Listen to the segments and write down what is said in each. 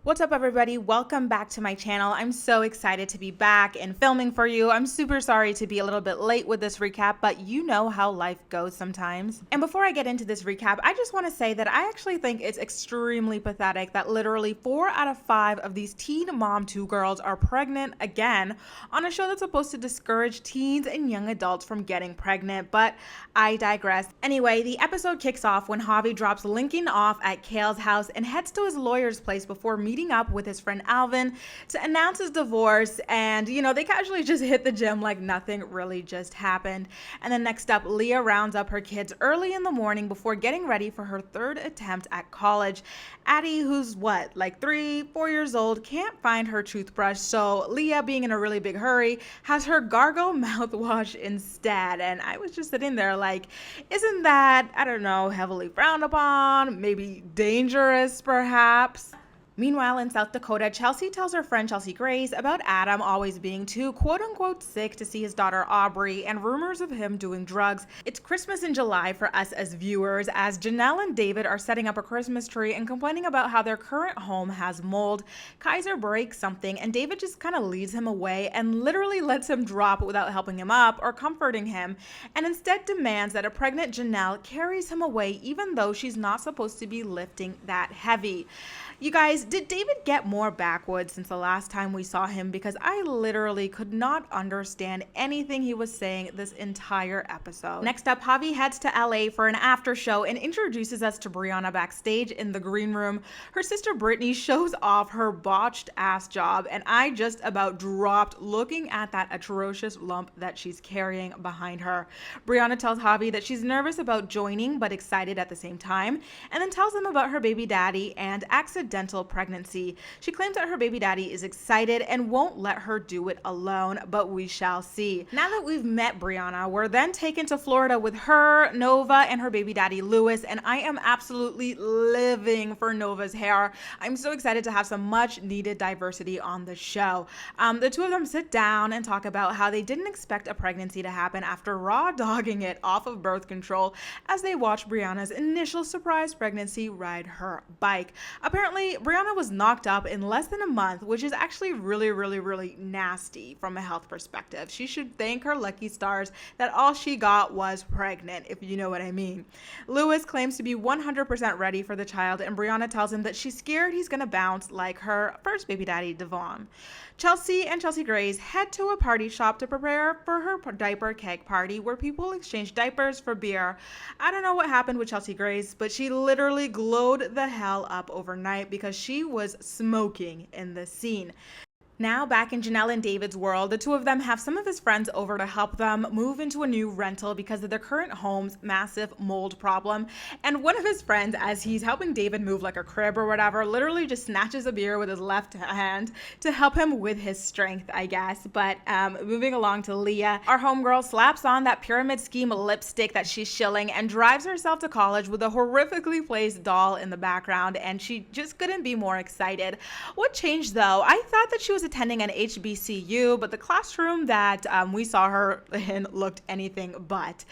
What's up, everybody? Welcome back to my channel. I'm so excited to be back and filming for you. I'm super sorry to be a little bit late with this recap, but you know how life goes sometimes. And before I get into this recap, I just want to say that I actually think it's extremely pathetic that literally 4 out of 5 of these teen mom 2 girls are pregnant again on a show that's supposed to discourage teens and young adults from getting pregnant, but I digress. Anyway, the episode kicks off when Javi drops Lincoln off at Kale's house and heads to his lawyer's place before meeting up with his friend Alvin to announce his divorce, and they casually just hit the gym like nothing really just happened. And then next up, Leah rounds up her kids early in the morning before getting ready for her 3rd attempt at college. Addie, who's like 3-4 years old, can't find her toothbrush, so Leah, being in a really big hurry, has her gargle mouthwash instead. And I was just sitting there like, isn't that, I don't know, heavily frowned upon, maybe dangerous perhaps? Meanwhile, in South Dakota, Chelsea tells her friend Chelsea Grace about Adam always being too quote-unquote sick to see his daughter Aubrey and rumors of him doing drugs. It's Christmas in July for us as viewers, as Jenelle and David are setting up a Christmas tree and complaining about how their current home has mold. Kaiser breaks something and David just kind of leads him away and literally lets him drop without helping him up or comforting him, and instead demands that a pregnant Jenelle carries him away even though she's not supposed to be lifting that heavy. You guys, did David get more backwoods since the last time we saw him? Because I literally could not understand anything he was saying this entire episode. Next up, Javi heads to LA for an after show and introduces us to Briana backstage in the green room. Her sister Brittany shows off her botched ass job, and I just about dropped looking at that atrocious lump that she's carrying behind her. Briana tells Javi that she's nervous about joining but excited at the same time, and then tells him about her baby daddy and accidental pregnancy. She claims that her baby daddy is excited and won't let her do it alone, but we shall see. Now that we've met Briana, we're then taken to Florida with her, Nova, and her baby daddy Lewis, and I am absolutely living for Nova's hair. I'm so excited to have some much needed diversity on the show. The two of them sit down and talk about how they didn't expect a pregnancy to happen after raw dogging it off of birth control as they watch Briana's initial surprise pregnancy ride her bike. Apparently, Briana was knocked up in less than a month, which is actually really nasty from a health perspective. She should thank her lucky stars that all she got was pregnant, if you know what I mean. Lewis claims to be 100% ready for the child, and Briana tells him that she's scared he's gonna bounce like her first baby daddy, Devon. Chelsea and Chelsea Grace head to a party shop to prepare for her diaper keg party where people exchange diapers for beer. I don't know what happened with Chelsea Grace, but she literally glowed the hell up overnight because she was smoking in the scene. Now back in Jenelle and David's world, the two of them have some of his friends over to help them move into a new rental because of their current home's massive mold problem. And one of his friends, as he's helping David move like a crib or whatever, literally just snatches a beer with his left hand to help him with his strength, I guess. But moving along to Leah, our homegirl slaps on that pyramid scheme lipstick that she's shilling and drives herself to college with a horrifically placed doll in the background, and she just couldn't be more excited. What changed though? I thought that she was attending an HBCU, but the classroom that we saw her in looked anything but.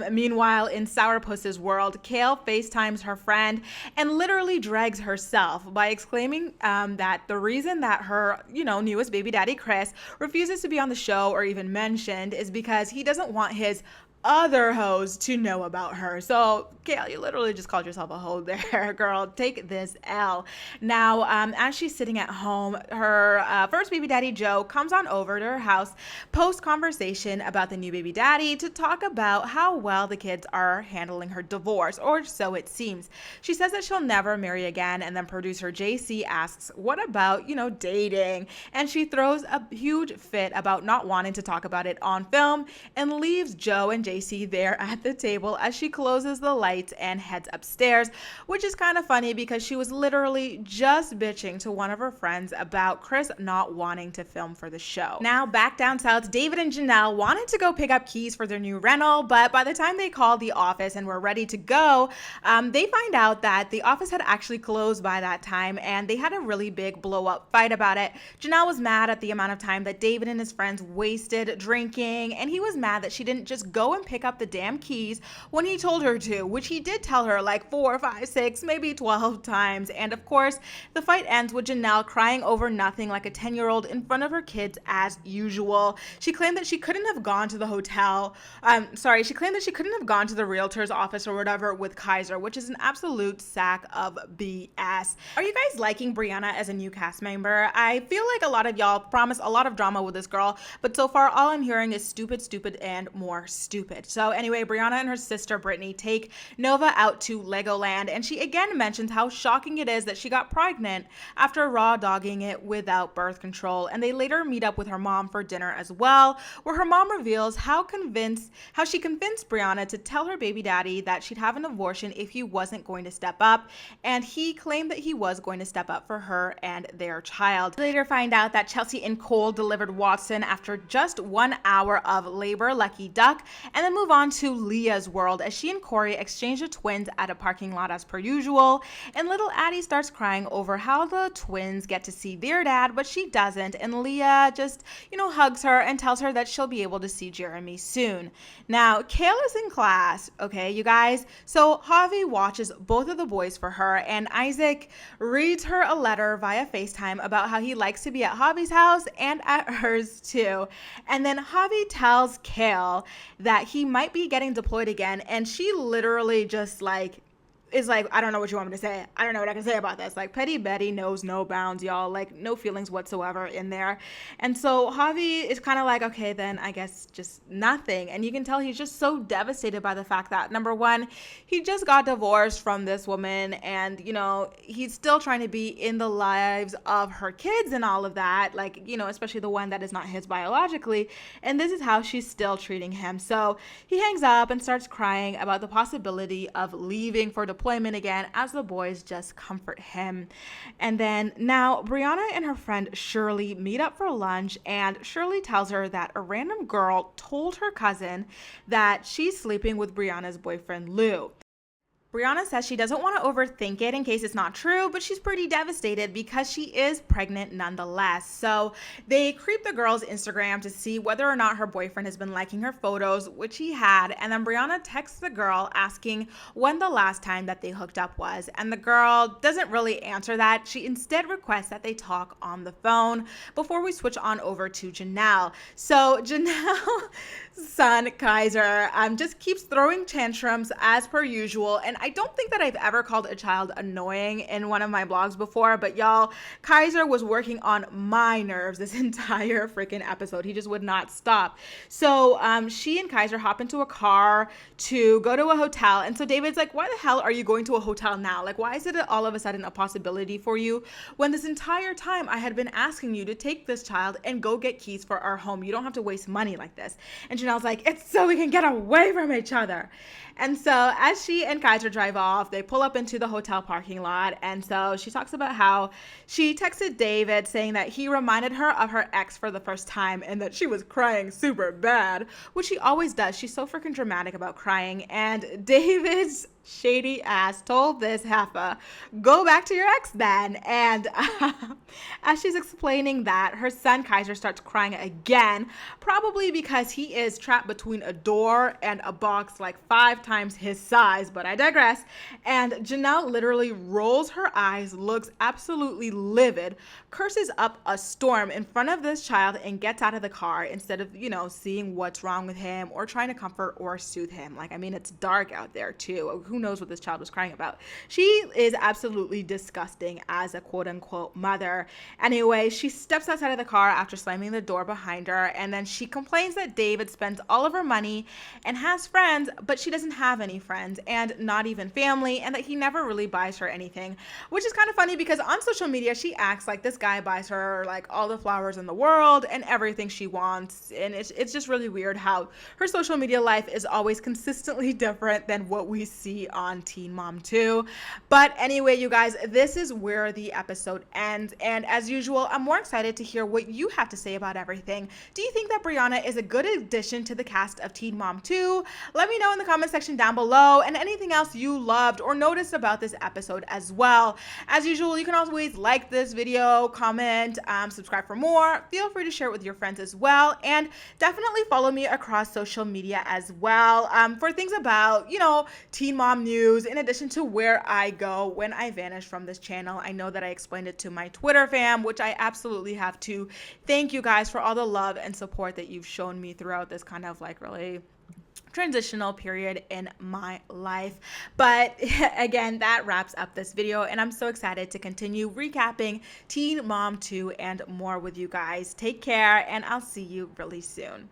Meanwhile, in Sourpuss's world, Kale FaceTimes her friend and literally drags herself by exclaiming that the reason that her, newest baby daddy, Chris, refuses to be on the show or even mentioned is because he doesn't want his other hoes to know about her. So Kale, you literally just called yourself a hoe there, girl. Take this L. Now, as she's sitting at home, her first baby daddy, Joe, comes on over to her house post-conversation about the new baby daddy to talk about how well the kids are handling her divorce, or so it seems. She says that she'll never marry again, and then producer JC asks, what about, dating? And she throws a huge fit about not wanting to talk about it on film and leaves Joe and JC there at the table as she closes the lights and heads upstairs, which is kind of funny because she was literally just bitching to one of her friends about Chris not wanting to film for the show. Now back down south, David and Jenelle wanted to go pick up keys for their new rental, but by the time they called the office and were ready to go, they find out that the office had actually closed by that time, and they had a really big blow up fight about it. Jenelle was mad at the amount of time that David and his friends wasted drinking, and he was mad that she didn't just go and and pick up the damn keys when he told her to, which he did tell her like 4, 5, 6, maybe 12 times. And of course, the fight ends with Jenelle crying over nothing like a 10-year-old in front of her kids as usual. She claimed that she couldn't have gone to the hotel. She claimed that she couldn't have gone to the realtor's office or whatever with Kaiser, which is an absolute sack of BS. Are you guys liking Briana as a new cast member? I feel like a lot of y'all promise a lot of drama with this girl, but so far all I'm hearing is stupid, stupid, and more stupid. So anyway, Briana and her sister Brittany take Nova out to Legoland, and she again mentions how shocking it is that she got pregnant after raw dogging it without birth control. And they later meet up with her mom for dinner as well, where her mom reveals how she convinced Briana to tell her baby daddy that she'd have an abortion if he wasn't going to step up, and he claimed that he was going to step up for her and their child. We later find out that Chelsea and Cole delivered Watson after just 1 hour of labor, lucky duck, and then move on to Leah's world as she and Corey exchange the twins at a parking lot as per usual, and little Addie starts crying over how the twins get to see their dad, but she doesn't, and Leah just, hugs her and tells her that she'll be able to see Jeremy soon. Now, Kayla's in class, okay, you guys? So Javi watches both of the boys for her, and Isaac reads her a letter via FaceTime about how he likes to be at Javi's house and at hers too. And then Javi tells Kale that he might be getting deployed again, and she literally just is like, I don't know what you want me to say. I don't know what I can say about this. Like, Petty Betty knows no bounds, y'all. Like, no feelings whatsoever in there. And so Javi is kind of like, okay, then I guess just nothing. And you can tell he's just so devastated by the fact that, number one, he just got divorced from this woman, and, he's still trying to be in the lives of her kids and all of that, like, especially the one that is not his biologically. And this is how she's still treating him. So he hangs up and starts crying about the possibility of leaving for deployment again as the boys just comfort him. And then now Briana and her friend Shirley meet up for lunch, and Shirley tells her that a random girl told her cousin that she's sleeping with Briana's boyfriend Lou. Briana says she doesn't want to overthink it in case it's not true, but she's pretty devastated because she is pregnant nonetheless. So they creep the girl's Instagram to see whether or not her boyfriend has been liking her photos, which he had. And then Briana texts the girl asking when the last time that they hooked up was. And the girl doesn't really answer that. She instead requests that they talk on the phone before we switch on over to Jenelle. So Janelle's son, Kaiser, just keeps throwing tantrums as per usual. And I don't think that I've ever called a child annoying in one of my blogs before, but y'all, Kaiser was working on my nerves this entire freaking episode. He just would not stop. So she and Kaiser hop into a car to go to a hotel. And so David's like, why the hell are you going to a hotel now? Like, why is it all of a sudden a possibility for you when this entire time I had been asking you to take this child and go get keys for our home? You don't have to waste money like this. And Janelle's like, it's so we can get away from each other. And so as she and Kaiser drive off, they pull up into the hotel parking lot. And so she talks about how she texted David saying that he reminded her of her ex for the first time and that she was crying super bad, which she always does. She's so freaking dramatic about crying. And David's shady ass told this heifer, go back to your ex then. And as she's explaining that, her son Kaiser starts crying again, probably because he is trapped between a door and a box like 5 times his size, but I digress. And Jenelle literally rolls her eyes, looks absolutely livid, curses up a storm in front of this child, and gets out of the car instead of, seeing what's wrong with him or trying to comfort or soothe him. Like, I mean, it's dark out there too. Who knows what this child was crying about? She is absolutely disgusting as a quote unquote mother. Anyway, she steps outside of the car after slamming the door behind her, and then she complains that David spends all of her money and has friends, but she doesn't have any friends and not even family, and that he never really buys her anything, which is kind of funny because on social media she acts like this guy buys her like all the flowers in the world and everything she wants. And it's just really weird how her social media life is always consistently different than what we see be on Teen Mom 2. But anyway, you guys, this is where the episode ends. And as usual, I'm more excited to hear what you have to say about everything. Do you think that Briana is a good addition to the cast of Teen Mom 2? Let me know in the comment section down below, and anything else you loved or noticed about this episode as well. As usual, you can always like this video, comment, subscribe for more. Feel free to share it with your friends as well, and definitely follow me across social media as well for things about, Teen Mom news, in addition to where I go when I vanish from this channel. I know that I explained it to my Twitter fam, which I absolutely have to thank you guys for all the love and support that you've shown me throughout this kind of like really transitional period in my life. But again, that wraps up this video, and I'm so excited to continue recapping Teen Mom 2 and more with you guys. Take care, and I'll see you really soon.